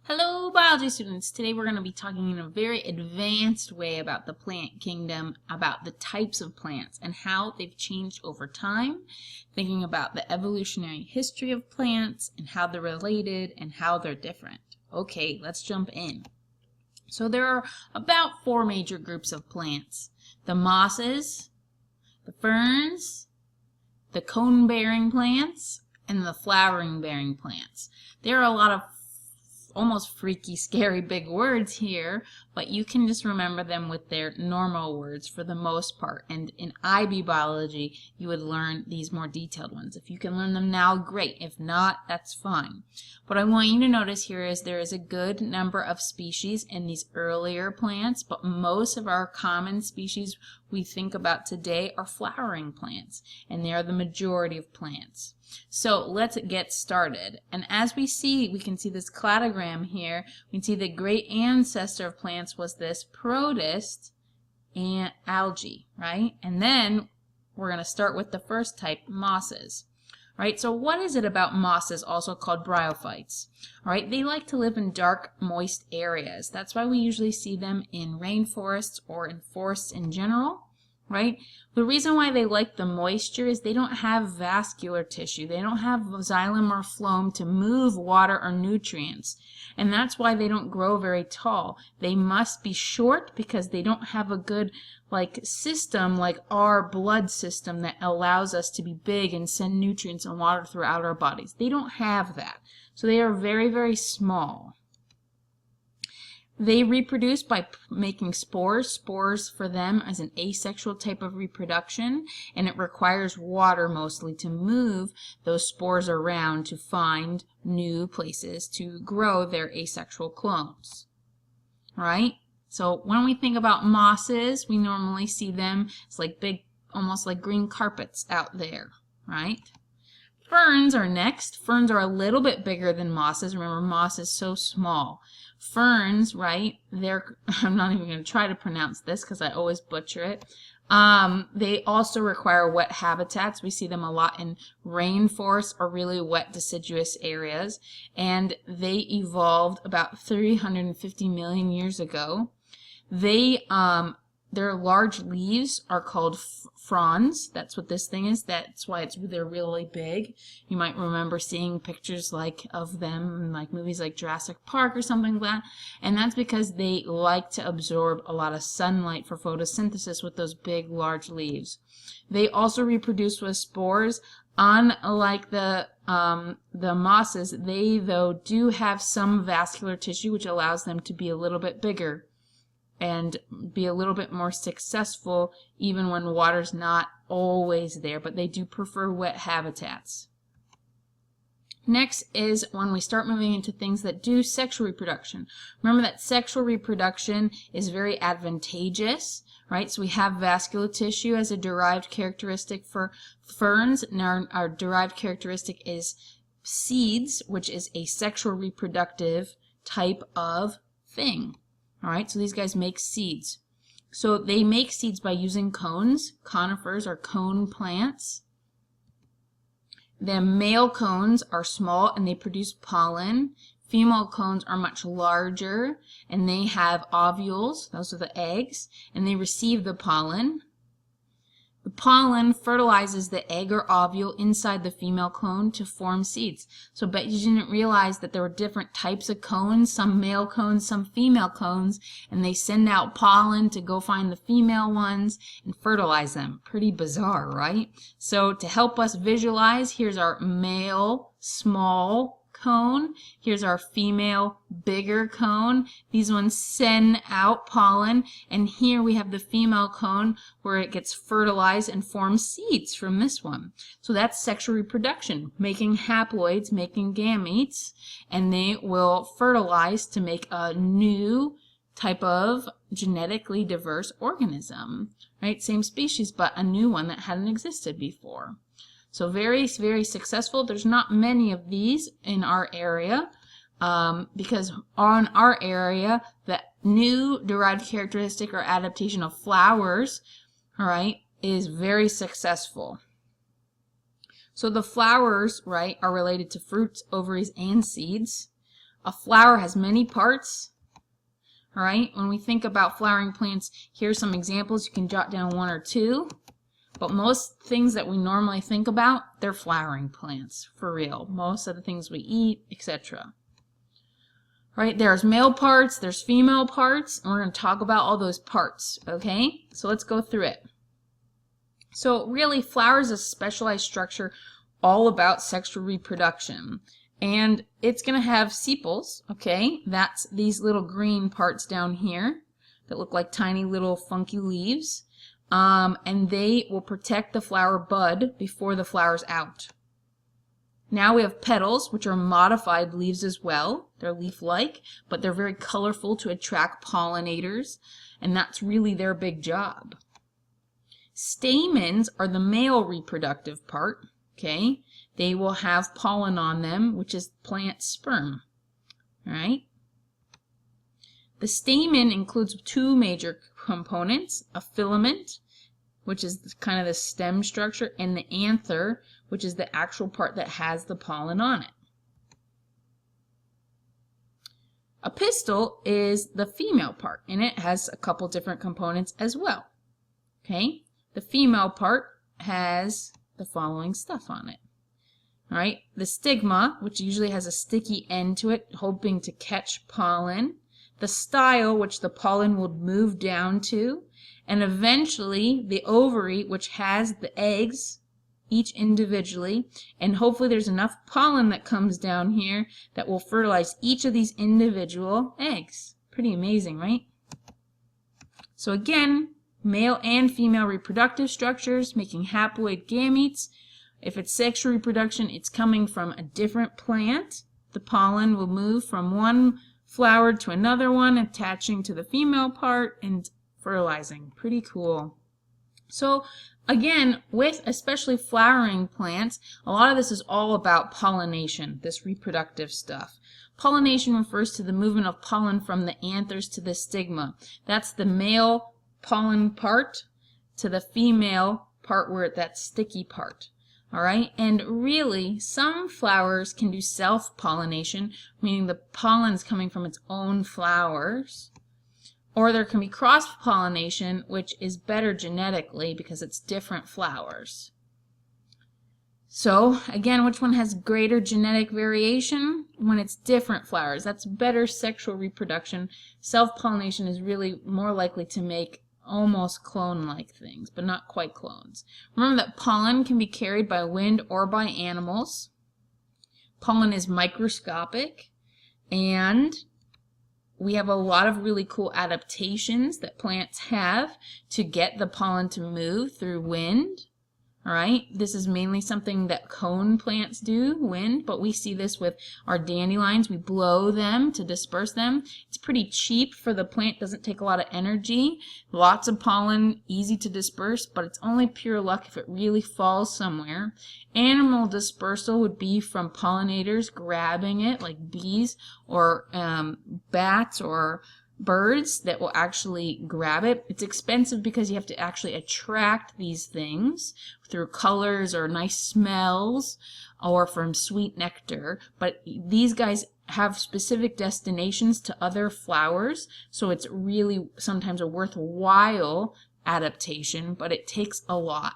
Hello, biology students. Today we're going to be talking in a very advanced way about the plant kingdom, about the types of plants and how they've changed over time, thinking about the evolutionary history of plants and how they're related and how they're different. Okay, let's jump in. So there are about 4 major groups of plants: the mosses, the ferns, the cone-bearing plants, and the flowering-bearing plants. There are a lot of almost freaky, scary big words here, but you can just remember them with their normal words for the most part. And in IB biology, you would learn these more detailed ones. If you can learn them now, great. If not, that's fine. What I want you to notice here is there is a good number of species in these earlier plants, but most of our common species we think about today are flowering plants, and they are the majority of plants. So let's get started. And as we can see this cladogram here. We can see the great ancestor of plants was this protist and algae, right? And then we're going to start with the first type, mosses. Right, so what is it about mosses, also called bryophytes? All right, they like to live in dark, moist areas. That's why we usually see them in rainforests or in forests in general. Right? The reason why they like the moisture is they don't have vascular tissue. They don't have xylem or phloem to move water or nutrients. And that's why they don't grow very tall. They must be short because they don't have a good system like our blood system that allows us to be big and send nutrients and water throughout our bodies. They don't have that. So they are very, very small. They reproduce by making spores. Spores for them is an asexual type of reproduction, and it requires water mostly to move those spores around to find new places to grow their asexual clones. Right? So when we think about mosses, we normally see them as like big, almost like green carpets out there, right? Ferns are next. Ferns are a little bit bigger than mosses. Remember, moss is so small. Ferns, right, I'm not even going to try to pronounce this because I always butcher it. They also require wet habitats. We see them a lot in rainforests or really wet deciduous areas. And they evolved about 350 million years ago. Their large leaves are called fronds. That's what this thing is. That's why they're really big. You might remember seeing pictures of them in movies like Jurassic Park or something like that. And that's because they like to absorb a lot of sunlight for photosynthesis with those big, large leaves. They also reproduce with spores. Unlike the mosses, they though do have some vascular tissue which allows them to be a little bit bigger and be a little bit more successful even when water's not always there, but they do prefer wet habitats. Next is when we start moving into things that do sexual reproduction. Remember that sexual reproduction is very advantageous, right? So we have vascular tissue as a derived characteristic for ferns, and our derived characteristic is seeds, which is a sexual reproductive type of thing. All right, so these guys make seeds. So they make seeds by using cones. Conifers are cone plants. The male cones are small and they produce pollen. Female cones are much larger and they have ovules. Those are the eggs, and they receive the pollen. The pollen fertilizes the egg or ovule inside the female cone to form seeds. So bet you didn't realize that there were different types of cones, some male cones, some female cones, and they send out pollen to go find the female ones and fertilize them. Pretty bizarre, right? So to help us visualize, here's our male small cone. Here's our female bigger cone. These ones send out pollen, and here we have the female cone where it gets fertilized and forms seeds from this one. So that's sexual reproduction, making haploids, making gametes, and they will fertilize to make a new type of genetically diverse organism, right? Same species, but a new one that hadn't existed before. So very, very successful. There's not many of these in our area because on our area, the new derived characteristic or adaptation of flowers, all right, is very successful. So the flowers, right, are related to fruits, ovaries, and seeds. A flower has many parts. All right, when we think about flowering plants, here's some examples. You can jot down one or two. But most things that we normally think about, they're flowering plants, for real. Most of the things we eat, etc. Right, there's male parts, there's female parts, and we're going to talk about all those parts, okay? So let's go through it. So really, flowers is a specialized structure all about sexual reproduction. And it's going to have sepals, okay? That's these little green parts down here that look like tiny little funky leaves. And they will protect the flower bud before the flower's out. Now we have petals, which are modified leaves as well. They're leaf-like, but they're very colorful to attract pollinators, and that's really their big job. Stamens are the male reproductive part, okay? They will have pollen on them, which is plant sperm, all right? The stamen includes two major components, a filament, which is kind of the stem structure, and the anther, which is the actual part that has the pollen on it. A pistil is the female part, and it has a couple different components as well. Okay, the female part has the following stuff on it. All right, the stigma, which usually has a sticky end to it, hoping to catch pollen. The style, which the pollen will move down to. And eventually the ovary, which has the eggs, each individually, and hopefully there's enough pollen that comes down here that will fertilize each of these individual eggs. Pretty amazing, right? So again, male and female reproductive structures making haploid gametes. If it's sexual reproduction, it's coming from a different plant. The pollen will move from one flower to another one, attaching to the female part and fertilizing. Pretty cool. So again, with especially flowering plants, a lot of this is all about pollination, this reproductive stuff. Pollination refers to the movement of pollen from the anthers to the stigma. That's the male pollen part to the female part where that sticky part. All right, and really, some flowers can do self-pollination, meaning the pollen's coming from its own flowers. Or there can be cross-pollination, which is better genetically because it's different flowers. So, again, which one has greater genetic variation? When it's different flowers. That's better sexual reproduction. Self-pollination is really more likely to make almost clone-like things, but not quite clones. Remember that pollen can be carried by wind or by animals. Pollen is microscopic, and we have a lot of really cool adaptations that plants have to get the pollen to move through wind. All right, this is mainly something that cone plants do, wind, but we see this with our dandelions. We blow them to disperse them. It's pretty cheap for the plant, doesn't take a lot of energy. Lots of pollen, easy to disperse, but it's only pure luck if it really falls somewhere. Animal dispersal would be from pollinators grabbing it, like bees or bats or birds that will actually grab it. It's expensive because you have to actually attract these things through colors or nice smells or from sweet nectar. But these guys have specific destinations to other flowers, so it's really sometimes a worthwhile adaptation, but it takes a lot.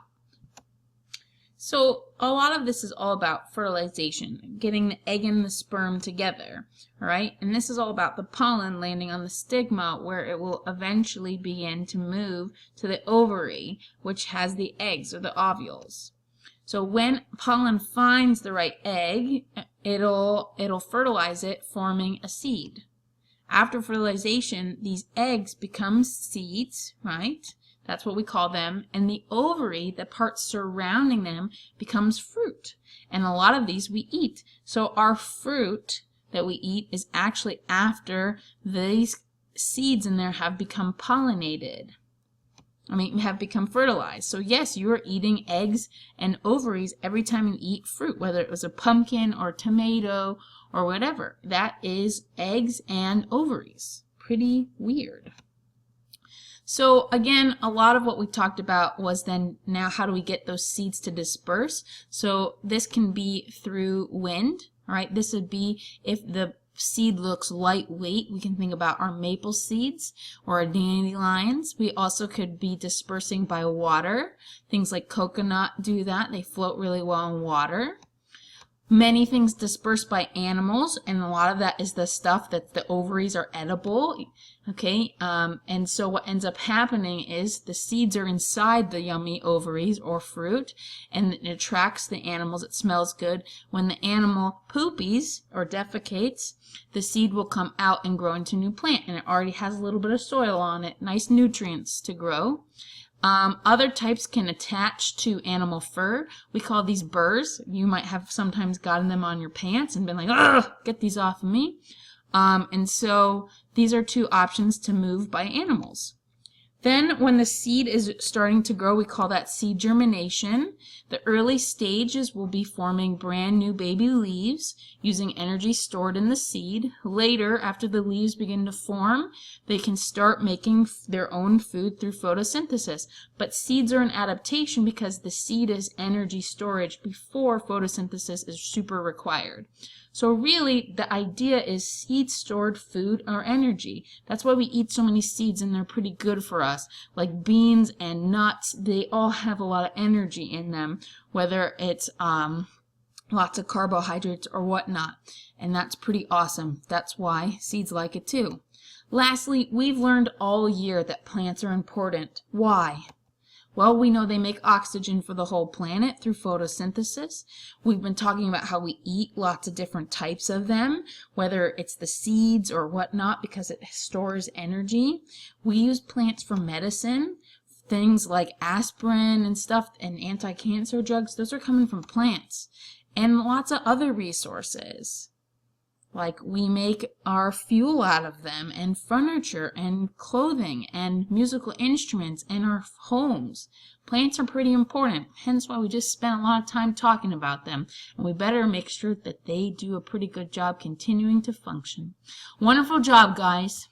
So a lot of this is all about fertilization, getting the egg and the sperm together, all right? And this is all about the pollen landing on the stigma where it will eventually begin to move to the ovary, which has the eggs or the ovules. So when pollen finds the right egg, it'll fertilize it, forming a seed. After fertilization, these eggs become seeds, right? That's what we call them. And the ovary, the part surrounding them, becomes fruit. And a lot of these we eat. So our fruit that we eat is actually after these seeds in there have become pollinated. Have become fertilized. So yes, you are eating eggs and ovaries every time you eat fruit, whether it was a pumpkin or tomato or whatever. That is eggs and ovaries. Pretty weird. So again, a lot of what we talked about was then now how do we get those seeds to disperse? So this can be through wind, all right? This would be if the seed looks lightweight, we can think about our maple seeds or our dandelions. We also could be dispersing by water. Things like coconut do that. They float really well in water. Many things disperse by animals, and a lot of that is the stuff that the ovaries are edible, okay? And so what ends up happening is the seeds are inside the yummy ovaries or fruit, and it attracts the animals. It smells good. When the animal poopies or defecates, the seed will come out and grow into a new plant, and it already has a little bit of soil on it, nice nutrients to grow. Other types can attach to animal fur. We call these burrs. You might have sometimes gotten them on your pants and been like, ugh, get these off of me. And so these are two options to move by animals. Then when the seed is starting to grow, we call that seed germination. The early stages will be forming brand new baby leaves using energy stored in the seed. Later, after the leaves begin to form, they can start making their own food through photosynthesis. But seeds are an adaptation because the seed is energy storage before photosynthesis is super required. So really, the idea is seed stored food or energy. That's why we eat so many seeds, and they're pretty good for us. Like beans and nuts, they all have a lot of energy in them, whether it's lots of carbohydrates or whatnot. And that's pretty awesome. That's why seeds like it too. Lastly, we've learned all year that plants are important. Why? Well, we know they make oxygen for the whole planet through photosynthesis. We've been talking about how we eat lots of different types of them, whether it's the seeds or whatnot, because it stores energy. We use plants for medicine. Things like aspirin and stuff and anti-cancer drugs, those are coming from plants. And lots of other resources. Like we make our fuel out of them, and furniture and clothing and musical instruments and our homes. Plants are pretty important, hence why we just spent a lot of time talking about them, and we better make sure that they do a pretty good job continuing to function. Wonderful job, guys.